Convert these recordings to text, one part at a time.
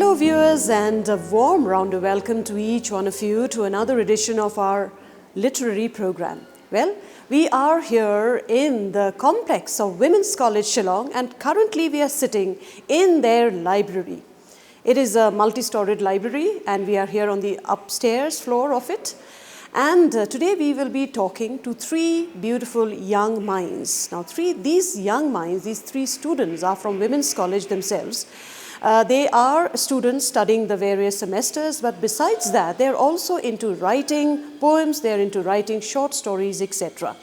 Hello viewers, and a warm round of welcome to each one of you to another edition of our literary program. Well, we are here in the complex of Women's College Shillong, and currently we are sitting in their library. It is a multi-storied library and we are here on the upstairs floor of it. And today we will be talking to three beautiful young minds. Now these young minds, these three students are from Women's College themselves. They are students studying the various semesters, but besides that, they're also into writing poems, they're into writing short stories, etc.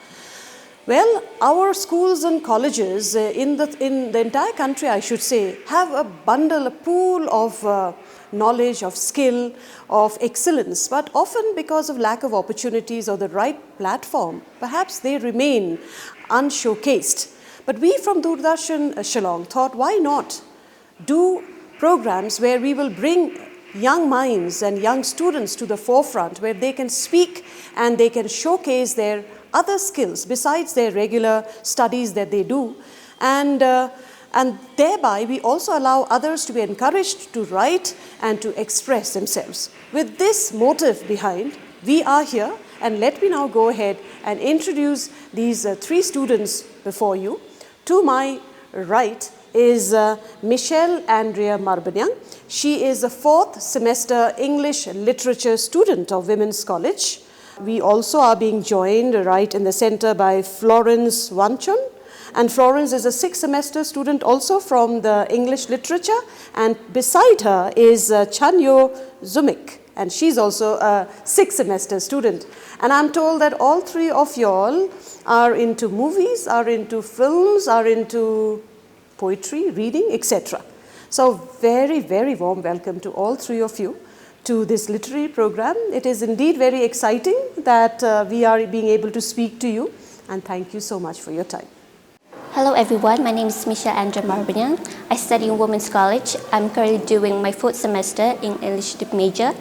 Well, our schools and colleges in the entire country, I should say, have a pool of knowledge, of skill, of excellence, but often because of lack of opportunities or the right platform, perhaps they remain unshowcased. But we from Doordarshan Shillong thought, why not do programs where we will bring young minds and young students to the forefront, where they can speak and they can showcase their other skills besides their regular studies that they do, and thereby we also allow others to be encouraged to write and to express themselves. With this motive behind, we are here, and let me now go ahead and introduce these three students before you. To my right is Michelle Andrea Marbanyang. She is a fourth semester English literature student of Women's College. We also are being joined right in the center by Florence Wanchon. And Florence is a sixth semester student also from the English literature. And beside her is Chanyo Zumik. And she's also a sixth semester student. And I'm told that all three of y'all are into movies, are into films, are into poetry, reading, etc. So very, very warm welcome to all three of you to this literary program. It is indeed very exciting that we are being able to speak to you, and thank you so much for your time. Hello everyone, my name is Michelle Andrea Marbanyang. I study in Women's College. I'm currently doing my fourth semester in English major.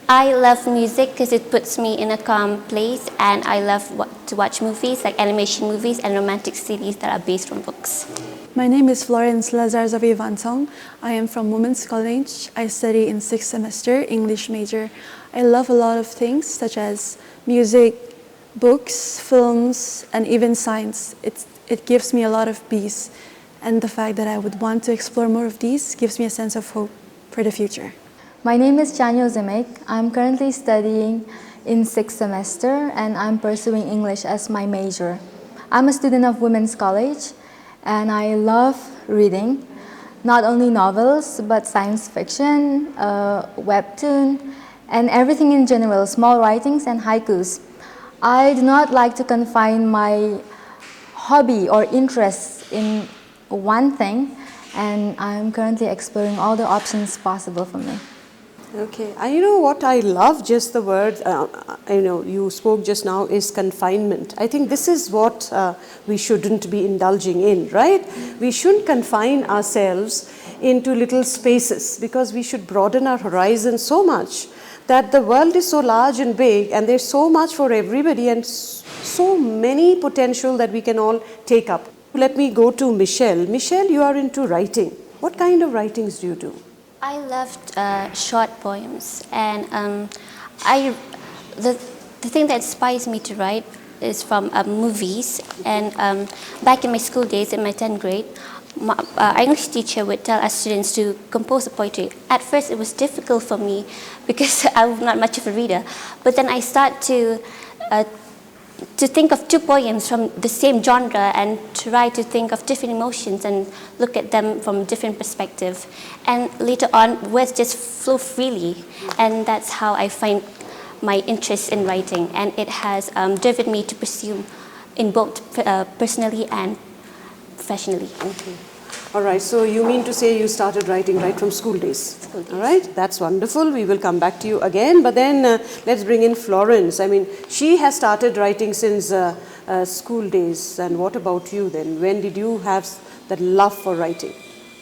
I love music because it puts me in a calm place, and I love to watch movies like animation movies and romantic series that are based on books. My name is Florence Lazar Zavivansong. I am from Women's College. I study in sixth semester English major. I love a lot of things such as music, books, films, and even science. It gives me a lot of peace, and the fact that I would want to explore more of these gives me a sense of hope for the future. My name is Chanyo Zumik. I'm currently studying in sixth semester and I'm pursuing English as my major. I'm a student of Women's College and I love reading, not only novels but science fiction, webtoon, and everything in general, small writings and haikus. I do not like to confine my hobby or interest in one thing, and I'm currently exploring all the options possible for me. Okay, you know what I love, just the word, you spoke just now, is confinement. I think this is what we shouldn't be indulging in, right? We shouldn't confine ourselves into little spaces, because we should broaden our horizon so much that the world is so large and big, and there's so much for everybody and so many potential that we can all take up. Let me go to Michelle. Michelle, you are into writing. What kind of writings do you do? I loved short poems, and the thing that inspires me to write is from movies. And back in my school days, in my 10th grade, our English teacher would tell us students to compose a poetry. At first, it was difficult for me because I was not much of a reader. But then I started to think of two poems from the same genre and try to think of different emotions and look at them from a different perspective. And later on, words just flow freely. And that's how I find my interest in writing. And it has driven me to pursue in both personally and professionally. Okay. All right, so you mean to say you started writing right from school days? School days. All right, that's wonderful. We will come back to you again, but then let's bring in Florence. I mean, she has started writing since school days. And what about you then? When did you have that love for writing?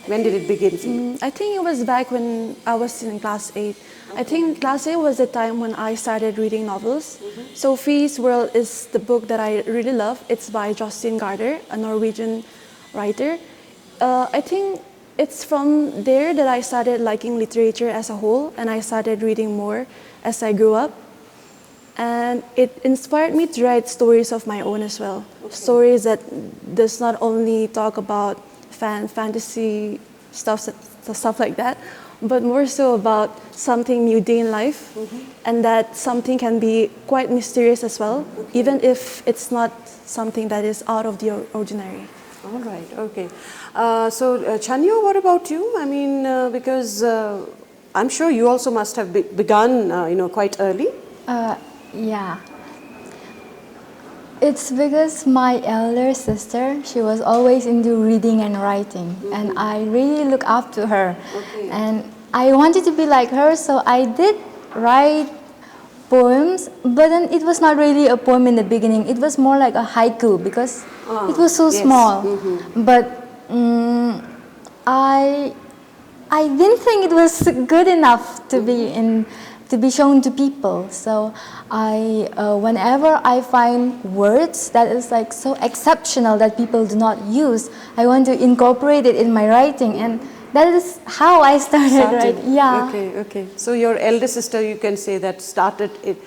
When did it begin for you? I think it was back when I was in class 8. I think class 8 was the time when I started reading novels. Sophie's World is the book that I really love. It's by Jostein Gaarder, a Norwegian writer. I think It's from there that I started liking literature as a whole, and I started reading more as I grew up. And it inspired me to write stories of my own as well. Stories that does not only talk about fantasy stuff like that, but more so about something mundane in life, and that something can be quite mysterious as well, even if it's not something that is out of the ordinary. All right, okay. So, Chanyo, what about you? I mean, because I'm sure you also must have begun, quite early. Yeah. It's because my elder sister, she was always into reading and writing, and I really look up to her. Okay. And I wanted to be like her, so I did write poems, but then it was not really a poem in the beginning. It was more like a haiku because it was so yes. small. But I didn't think it was good enough to be shown to people. So whenever I find words that is like so exceptional that people do not use, I want to incorporate it in my writing, and that is how I started writing. Yeah. Okay. So your elder sister, you can say that started it.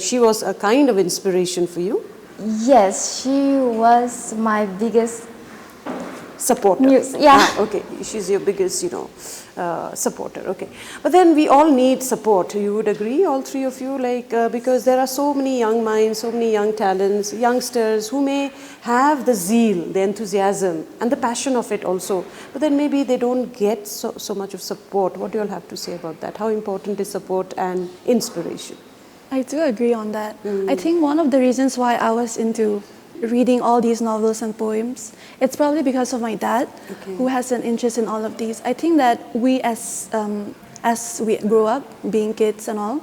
She was a kind of inspiration for you. Yes, she was my biggest Supporter. Yeah. Okay, she's your biggest, supporter. Okay, but then we all need support. You would agree, all three of you, because there are so many young minds, so many young talents, youngsters who may have the zeal, the enthusiasm, and the passion of it also. But then maybe they don't get so much of support. What do you all have to say about that? How important is support and inspiration? I do agree on that. I think one of the reasons why I was into reading all these novels and poems, it's probably because of my dad, who has an interest in all of these. I think that we as we grow up, being kids and all,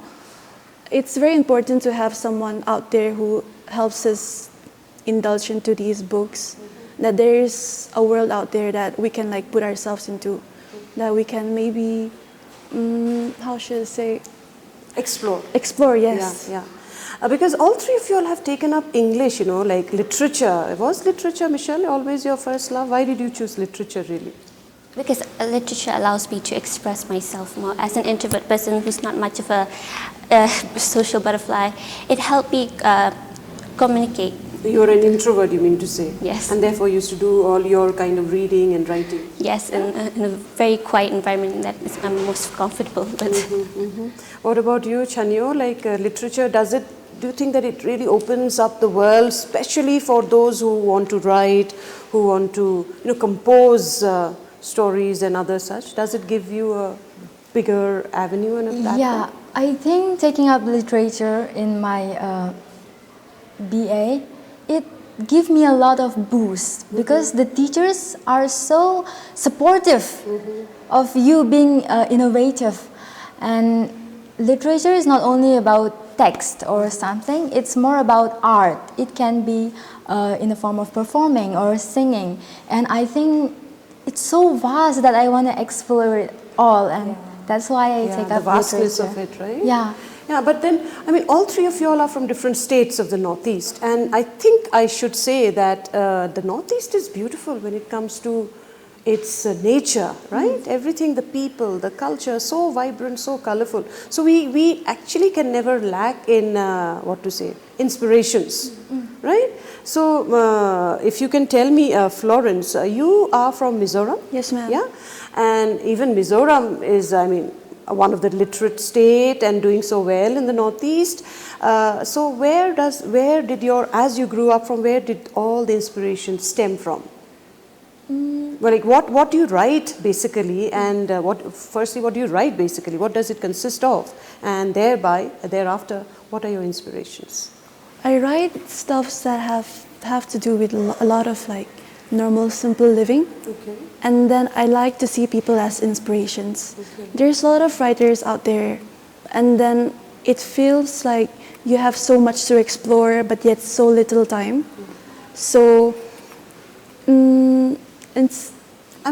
it's very important to have someone out there who helps us indulge into these books, that there is a world out there that we can put ourselves into, that we can maybe, how should I say? Explore, yes. Yeah. Because all three of you all have taken up English, like literature. Was literature, Michelle, always your first love? Why did you choose literature, really? Because literature allows me to express myself more. As an introvert person who's not much of a social butterfly, it helped me communicate. You're an introvert, you mean to say? Yes. And therefore you used to do all your kind of reading and writing? Yes, in a very quiet environment that is I'm most comfortable with. What about you, Chanyo? Literature, do you think that it really opens up the world, especially for those who want to write, who want to compose stories and other such? Does it give you a bigger avenue and a platform? Yeah, I think taking up literature in my BA, it gave me a lot of boost because the teachers are so supportive of you being innovative. And literature is not only about text or something, it's more about art. It can be in the form of performing or singing. And I think it's so vast that I want to explore it all, and that's why I take up the vastness literature. of it, right? Yeah. Yeah, but then, all three of you all are from different states of the Northeast, and I think I should say that the Northeast is beautiful when it comes to its nature, right? Everything, the people, the culture, so vibrant, so colorful. So we actually can never lack in, inspirations, right? So if you can tell me, Florence, you are from Mizoram? Yes, ma'am. Yeah, and even Mizoram is, one of the literate state and doing so well in the Northeast. So as you grew up, from where did all the inspiration stem from? Well, what do you write basically, and what do you write basically? What does it consist of? And thereafter, what are your inspirations? I write stuff that have to do with a lot of normal, simple living. Okay. And then I like to see people as inspirations. There's a lot of writers out there, and then it feels like you have so much to explore, but yet so little time. So, I'm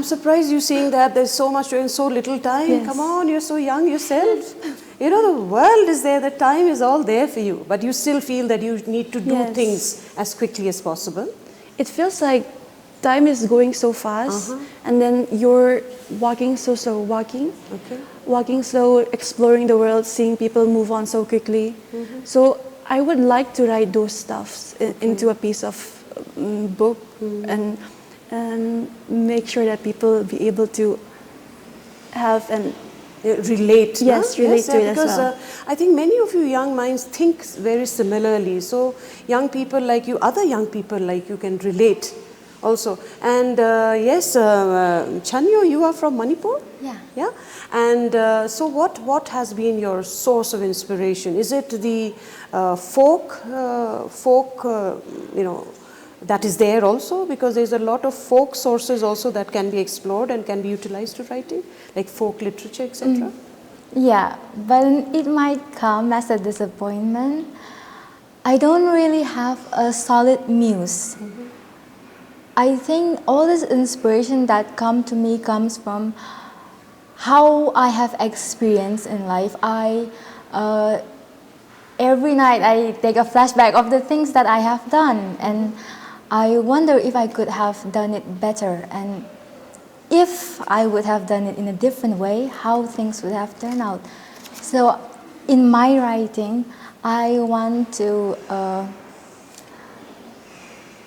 surprised you saying that there's so much in so little time. Yes. Come on, you're so young yourself. The world is there, the time is all there for you, but you still feel that you need to do Yes. things as quickly as possible. it feels like time is going so fast, and then you're walking so slow, walking slow, exploring the world, seeing people move on so quickly. So I would like to write those stuffs into a piece of book and make sure that people be able to have an relate. Yes, no? relate to it as because well. I think many of you young minds think very similarly. So young people like you, other young people like you can relate also. And yes, Chanyo, you are from Manipur? Yeah. Yeah. And so what has been your source of inspiration? Is it the folk, that is there also? Because there's a lot of folk sources also that can be explored and can be utilized to writing, like folk literature, etc. Yeah, but it might come as a disappointment. I don't really have a solid muse. I think all this inspiration that come to me comes from how I have experienced in life. Every night I take a flashback of the things that I have done, and I wonder if I could have done it better, and if I would have done it in a different way, how things would have turned out. So in my writing, I want to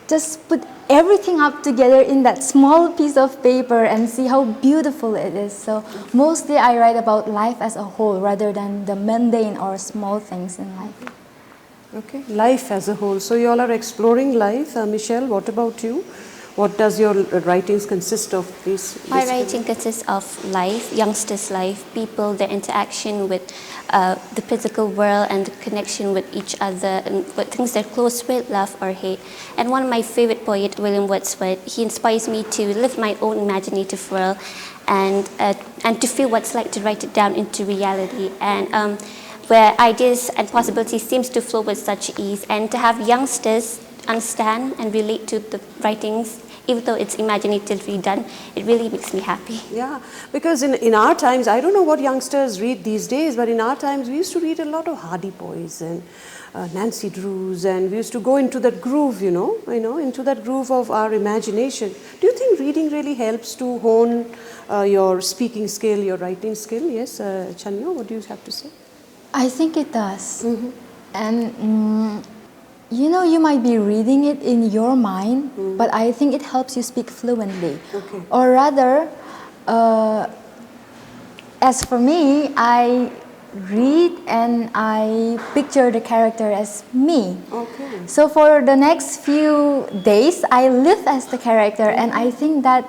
just put everything up together in that small piece of paper and see how beautiful it is. So mostly I write about life as a whole rather than the mundane or small things in life. Okay, life as a whole. So you all are exploring life. Michelle, what about you? What does your writings consist of? My writing consists of life, youngsters' life, people, their interaction with the physical world and the connection with each other, and what things they're close with, love or hate. And one of my favorite poet, William Wordsworth, he inspires me to live my own imaginative world and to feel what it's like to write it down into reality. And where ideas and possibilities seems to flow with such ease, and to have youngsters understand and relate to the writings, even though it's imaginatively done, it really makes me happy. Yeah, because in our times, I don't know what youngsters read these days, but in our times we used to read a lot of Hardy Boys and Nancy Drews, and we used to go into that groove, into that groove of our imagination. Do you think reading really helps to hone your speaking skill, your writing skill? Yes, Chanyo, what do you have to say? I think it does. And you might be reading it in your mind, but I think it helps you speak fluently. Okay. Or rather, as for me, I read and I picture the character as me. Okay. So for the next few days, I live as the character, and I think that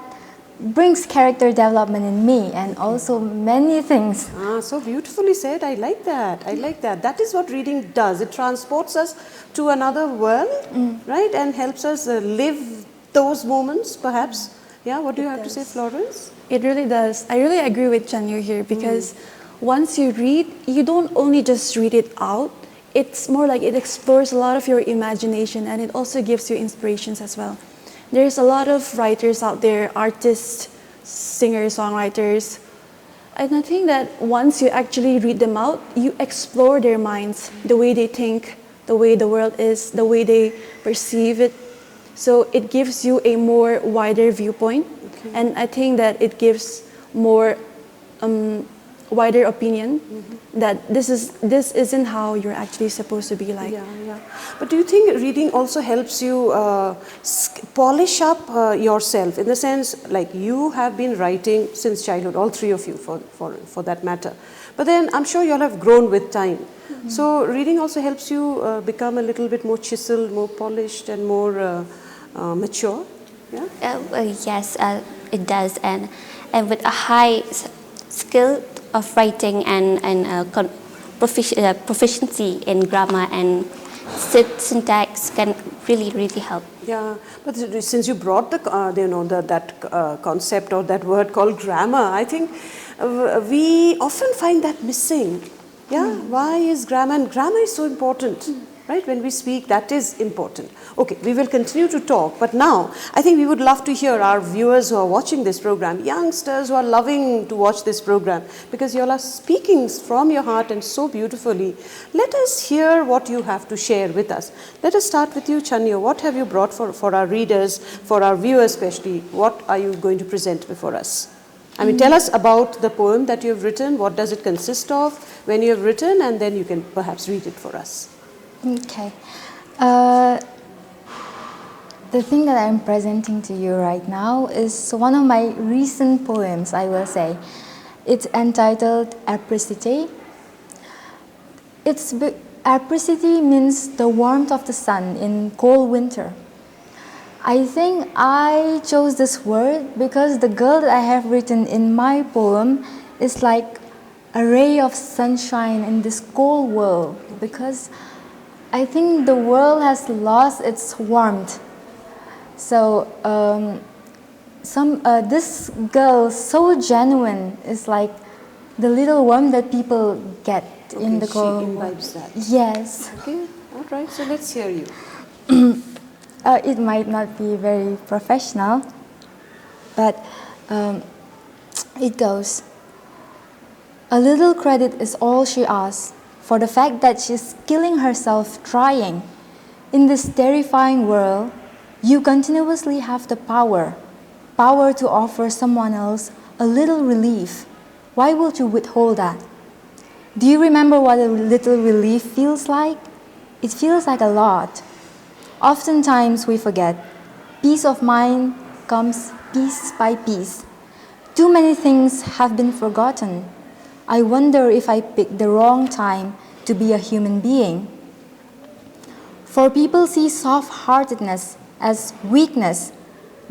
brings character development in me and also many things. So beautifully said. I like that. I like that. That is what reading does. It transports us to another world, right? And helps us live those moments, perhaps. Yeah, what do you have to say, Florence? It really does. I really agree with Chanyu here because once you read, you don't only just read it out. It's more like it explores a lot of your imagination, and it also gives you inspirations as well. There's a lot of writers out there, artists, singers, songwriters. And I think that once you actually read them out, you explore their minds, the way they think, the way the world is, the way they perceive it. So it gives you a more wider viewpoint. Okay. And I think that it gives more wider opinion that this isn't how you're actually supposed to be like. Yeah. But do you think reading also helps you polish up yourself, in the sense like you have been writing since childhood, all three of you for that matter, but then I'm sure you all have grown with time. So reading also helps you become a little bit more chiseled, more polished and more mature. Yeah? Yes, it does, and with a high skill of writing and proficiency in grammar and syntax can really help. Yeah, but since you brought that concept or that word called grammar, I think we often find that missing. Yeah, why is grammar? And grammar is so important. right? When we speak, that is important. Okay, we will continue to talk, but now I think we would love to hear our viewers who are watching this program, youngsters who are loving to watch this program, because you all are speaking from your heart and so beautifully. Let us hear what you have to share with us. Let us start with you, Chanyo. What have you brought for our readers, for our viewers especially? What are you going to present before us? I mean, tell us about the poem that you have written. What does it consist of, when you have written, and then you can perhaps read it for us. Okay. The thing that I'm presenting to you right now is one of my recent poems, I will say. It's entitled Apricity. Apricity means the warmth of the sun in cold winter. I think I chose this word because the girl that I have written in my poem is like a ray of sunshine in this cold world, because I think the world has lost its warmth. So this girl, so genuine, is like the little warmth that people get in the cold. She imbibes that. Yes. Okay, all right, so let's hear you. It might not be very professional, but it goes. A little credit is all she asks for the fact that she's killing herself trying. In this terrifying world, you continuously have the power to offer someone else a little relief. Why would you withhold that? Do you remember what a little relief feels like? It feels like a lot. Oftentimes we forget. Peace of mind comes piece by piece. Too many things have been forgotten. I wonder if I picked the wrong time to be a human being. For people see soft-heartedness as weakness,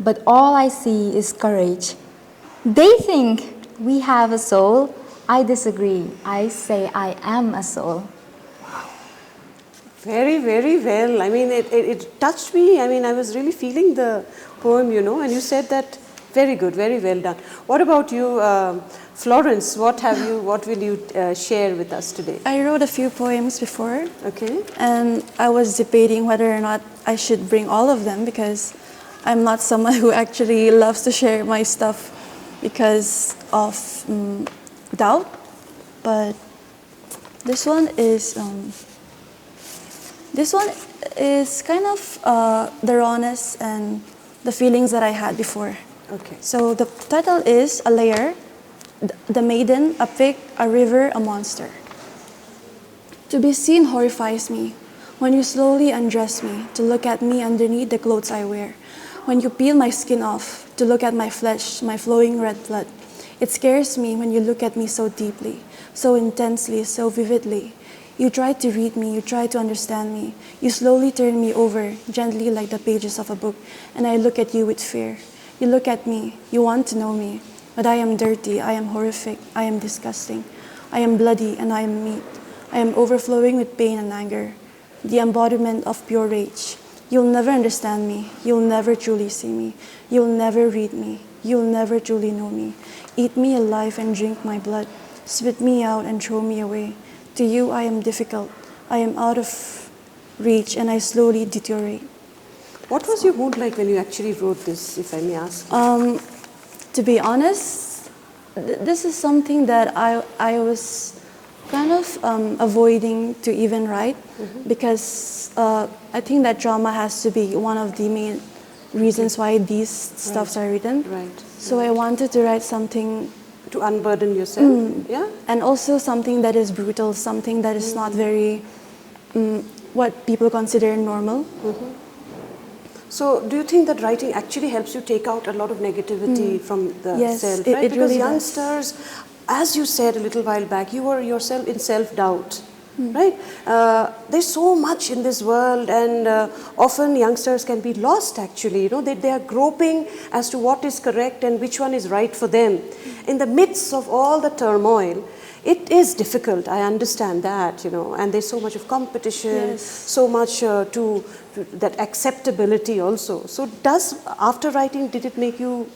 but all I see is courage. They think we have a soul. I disagree. I say I am a soul. Very, very well. I mean, it touched me. I mean, I was really feeling the poem, you know, and you said that very good, very well done. What about you, Florence? What will you share with us today? I wrote a few poems before. Okay. And I was debating whether or not I should bring all of them, because I'm not someone who actually loves to share my stuff because of doubt. But this one is kind of the rawness and the feelings that I had before. Okay. So the title is A Layer, The Maiden, a Pig, a River, a Monster. To be seen horrifies me. When you slowly undress me, to look at me underneath the clothes I wear. When you peel my skin off, to look at my flesh, my flowing red blood. It scares me when you look at me so deeply, so intensely, so vividly. You try to read me, you try to understand me. You slowly turn me over, gently like the pages of a book, and I look at you with fear. You look at me, you want to know me, but I am dirty, I am horrific, I am disgusting. I am bloody and I am meat. I am overflowing with pain and anger, the embodiment of pure rage. You'll never understand me, you'll never truly see me, you'll never read me, you'll never truly know me. Eat me alive and drink my blood, spit me out and throw me away. To you I am difficult, I am out of reach and I slowly deteriorate. What was your mood like when you actually wrote this, if I may ask? To be honest, this is something that I was kind of avoiding to even write, because I think that drama has to be one of the main reasons why these stuffs are written. Right. So I wanted to write something To unburden yourself, yeah? and also something that is brutal, something that is not very what people consider normal. So do you think that writing actually helps you take out a lot of negativity from the Yes, self, it right? Because really does. youngsters, as you said a little while back, you were yourself in self-doubt, right? There's so much in this world, and often youngsters can be lost actually, you know, they are groping as to what is correct and which one is right for them. In the midst of all the turmoil, it is difficult, I understand that, you know, and there's so much of competition, Yes. so much to that acceptability also. So after writing, did it make you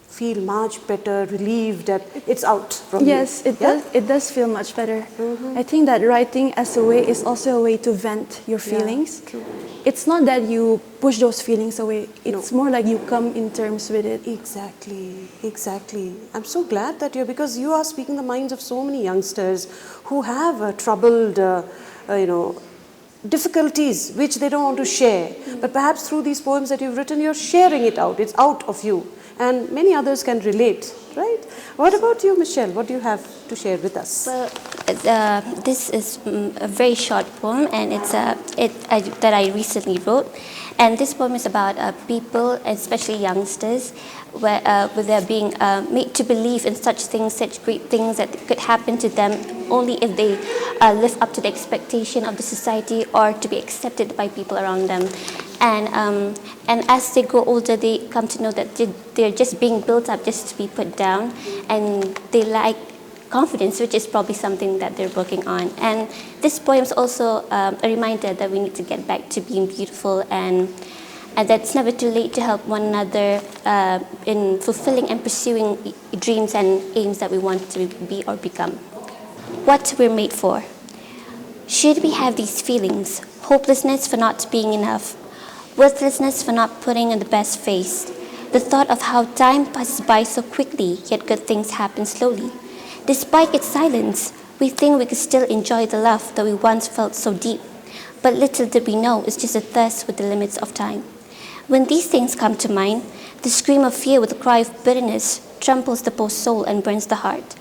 feel much better, relieved that it's out from you? Yes, it does. It does feel much better. I think that writing as a way is also a way to vent your feelings. true. It's not that you push those feelings away. It's more like you come in terms with it. Exactly, exactly. I'm so glad that because you are speaking the minds of so many youngsters who have troubled, difficulties which they don't want to share. But perhaps through these poems that you've written, you're sharing it out. It's out of you. And many others can relate, right? What about you, Michelle? What do you have to share with us? Well, this is a very short poem, and it's that I recently wrote. And this poem is about people, especially youngsters, where they're being made to believe in such things, such great things that could happen to them only if they live up to the expectation of the society or to be accepted by people around them. And as they grow older, they come to know that they're just being built up just to be put down, and they lack confidence, which is probably something that they're working on. And this poem is also a reminder that we need to get back to being beautiful, and that it's never too late to help one another in fulfilling and pursuing dreams and aims that we want to be or become. What we're made for. Should we have these feelings? Hopelessness for not being enough. Worthlessness for not putting on the best face. The thought of how time passes by so quickly, yet good things happen slowly. Despite its silence, we think we could still enjoy the love that we once felt so deep. But little did we know it's just a thirst with the limits of time. When these things come to mind, the scream of fear with a cry of bitterness tramples the poor soul and burns the heart.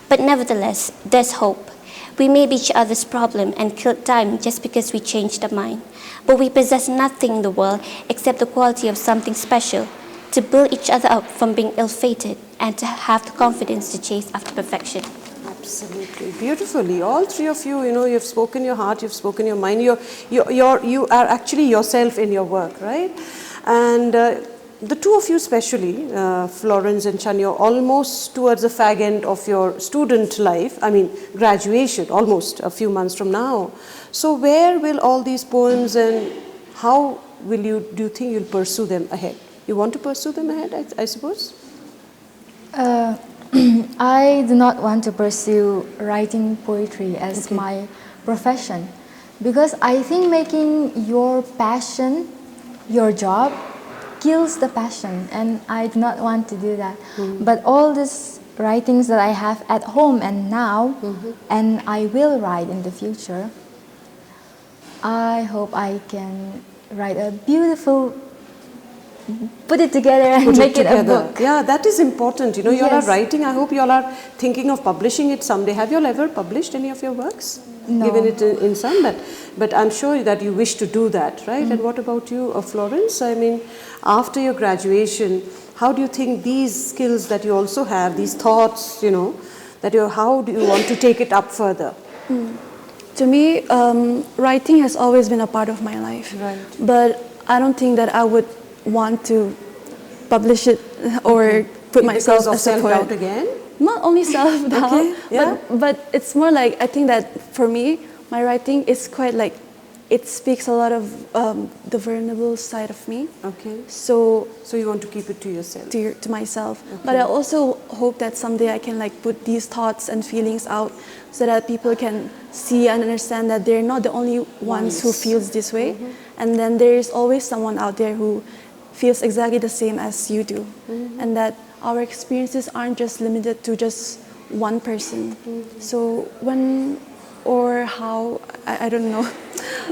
But nevertheless, there's hope. We may be each other's problem and kill time just because we changed our mind. But we possess nothing in the world except the quality of something special, to build each other up from being ill-fated and to have the confidence to chase after perfection. Absolutely, beautifully. All three of you, you've spoken your heart, you've spoken your mind. You are actually yourself in your work, right? And the two of you especially, Florence and Chan, you're almost towards the fag end of your student life, graduation, almost a few months from now. So where will all these poems and how do you think you'll pursue them ahead? You want to pursue them ahead, I suppose? I do not want to pursue writing poetry as my profession, because I think making your passion your job kills the passion, and I do not want to do that. But all these writings that I have at home and now, and I will write in the future, I hope I can write a beautiful, put it together and make it a book. Yeah, that is important. You all are Yes. writing. I hope you all are thinking of publishing it someday. Have you all ever published any of your works? No. Given it in some, but I'm sure that you wish to do that, right? And what about you, Florence? After your graduation, how do you think these skills that you also have, these thoughts, how do you want to take it up further? To me, writing has always been a part of my life. Right. But I don't think that I would want to publish it or put myself Because of as a self-doubt poet. again? Not only self-doubt, Okay, yeah. but it's more like, I think that for me, my writing is quite like, it speaks a lot of the vulnerable side of me. Okay. So So you want to keep it to yourself? to myself. But I also hope that someday I can put these thoughts and feelings out so that people can see and understand that they're not the only ones who feels this way. And then there is always someone out there who feels exactly the same as you do. And that our experiences aren't just limited to just one person. So when or how, I don't know.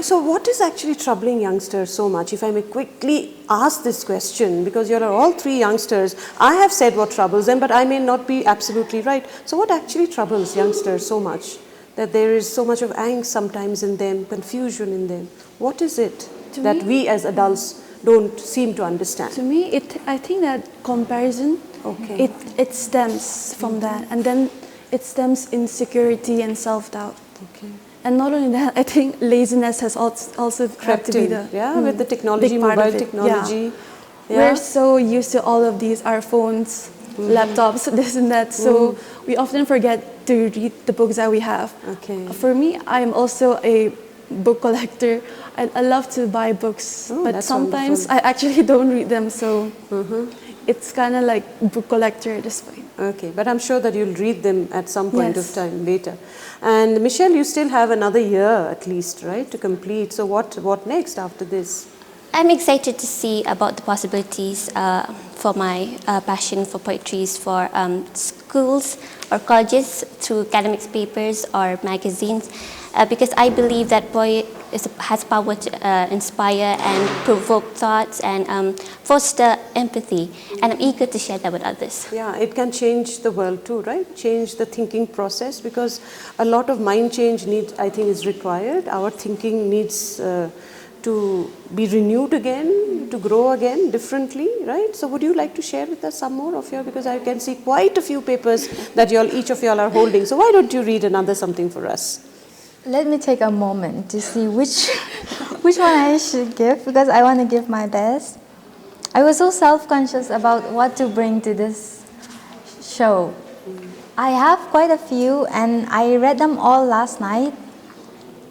So what is actually troubling youngsters so much? If I may quickly ask this question, because you are all three youngsters, I have said what troubles them, but I may not be absolutely right. So what actually troubles youngsters so much? That there is so much of angst sometimes in them, confusion in them. What is it that we as adults don't seem to understand? To me, I think that comparison, Okay. it stems from that. And then it stems insecurity and self-doubt. Okay. And not only that, I think laziness has also had to be the with the technology, big part mobile of it. technology. Yeah. We're so used to all of these, our phones, laptops, this and that. So we often forget to read the books that we have. Okay. For me, I'm also a book collector. I love to buy books, Oh, but that's sometimes wonderful. I actually don't read them. So It's kind of like book collector at this point. Okay, but I'm sure that you'll read them at some point Yes. of time later. And Michelle, you still have another year at least, right, to complete. So what next after this? I'm excited to see about the possibilities for my passion for poetry for schools or colleges through academics papers or magazines because I believe that has power to inspire and provoke thoughts and foster empathy, and I'm eager to share that with others. Yeah, it can change the world too, right? Change the thinking process because a lot of mind change I think is required. Our thinking needs to be renewed again, to grow again differently, right? So would you like to share with us some more of your, because I can see quite a few papers that each of y'all are holding. So why don't you read another something for us? Let me take a moment to see which one I should give because I want to give my best. I was so self-conscious about what to bring to this show. I have quite a few and I read them all last night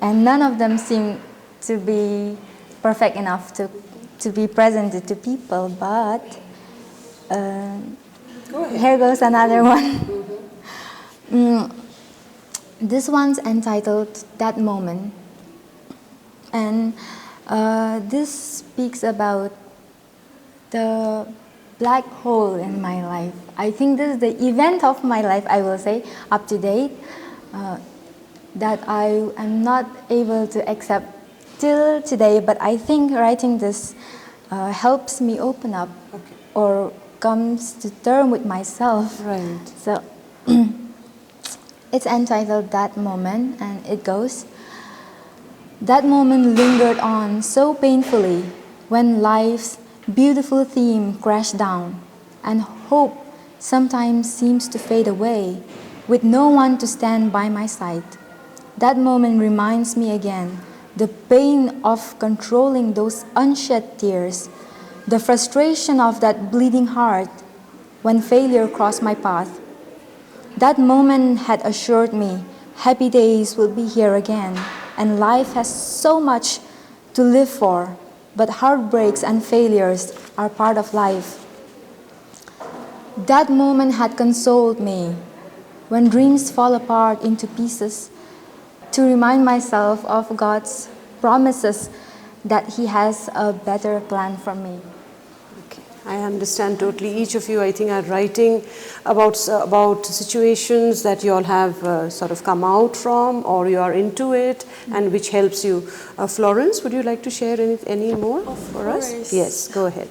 and none of them seem to be perfect enough to be presented to people, but here goes another one. This one's entitled That Moment, and this speaks about the black hole in my life. I think this is the event of my life, I will say, up to date, that I am not able to accept till today, but I think writing this helps me open up or comes to term with myself. Right. So it's entitled That Moment, and it goes, that moment lingered on so painfully when life's beautiful theme crashed down, and hope sometimes seems to fade away with no one to stand by my side. That moment reminds me again the pain of controlling those unshed tears, the frustration of that bleeding heart when failure crossed my path. That moment had assured me happy days will be here again, and life has so much to live for, but heartbreaks and failures are part of life. That moment had consoled me when dreams fall apart into pieces, to remind myself of God's promises that He has a better plan for me. Okay, I understand totally. Each of you, I think, are writing about situations that you all have sort of come out from, or you are into it, and which helps you. Florence, would you like to share any more for us? course. Yes, go ahead.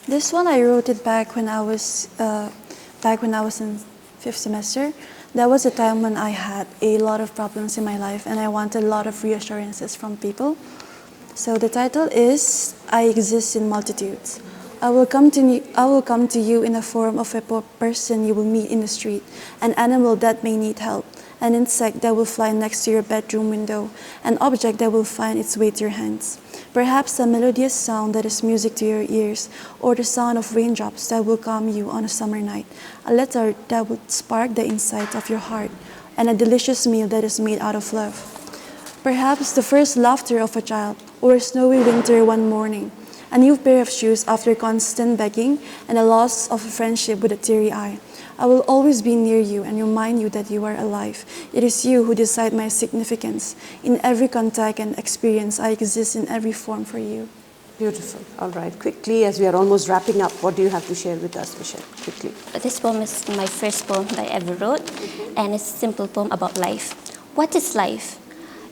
This one I wrote it back when I was in 5th semester. That was a time when I had a lot of problems in my life and I wanted a lot of reassurances from people. So the title is I Exist in Multitudes. I will come to you in the form of a person you will meet in the street, an animal that may need help, an insect that will fly next to your bedroom window, an object that will find its way to your hands. Perhaps a melodious sound that is music to your ears, or the sound of raindrops that will calm you on a summer night, a letter that will spark the insight of your heart, and a delicious meal that is made out of love. Perhaps the first laughter of a child, or a snowy winter one morning, a new pair of shoes after constant begging, and the loss of a friendship with a teary eye. I will always be near you and remind you that you are alive. It is you who decide my significance. In every contact and experience, I exist in every form for you. Beautiful. All right. Quickly, as we are almost wrapping up, what do you have to share with us, Michelle? Quickly. This poem is my first poem that I ever wrote, and it's a simple poem about life. What is life?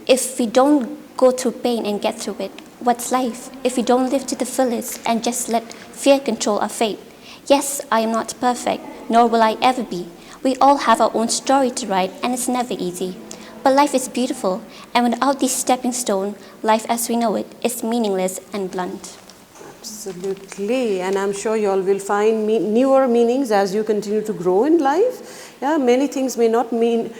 If we don't go through pain and get through it, what's life? If we don't live to the fullest and just let fear control our fate? Yes, I am not perfect, nor will I ever be. We all have our own story to write, and it's never easy. But life is beautiful, and without these stepping stones, life as we know it is meaningless and blunt. Absolutely, and I'm sure you all will find newer meanings as you continue to grow in life. Yeah, many things may not mean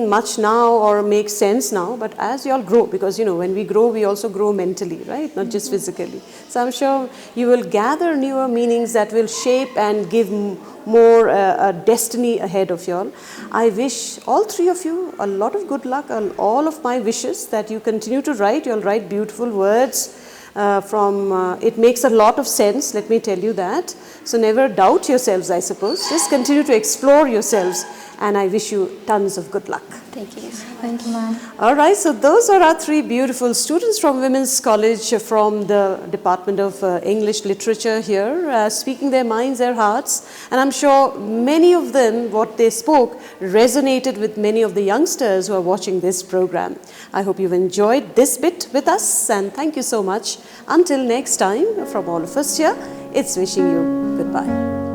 much now or make sense now, but as you all grow, because when we grow, we also grow mentally, right? Not just physically. So I'm sure you will gather newer meanings that will shape and give more a destiny ahead of you all. I wish all three of you a lot of good luck. All of my wishes that you continue to write. You'll write beautiful words. it makes a lot of sense, let me tell you that. So never doubt yourselves, I suppose. Just continue to explore yourselves, and I wish you tons of good luck. Thank you. Thank you, ma'am. All right, so those are our three beautiful students from Women's College from the Department of English Literature here, speaking their minds, their hearts. And I'm sure many of them, what they spoke, resonated with many of the youngsters who are watching this program. I hope you've enjoyed this bit with us, and thank you so much. Until next time, from all of us here, it's wishing you goodbye.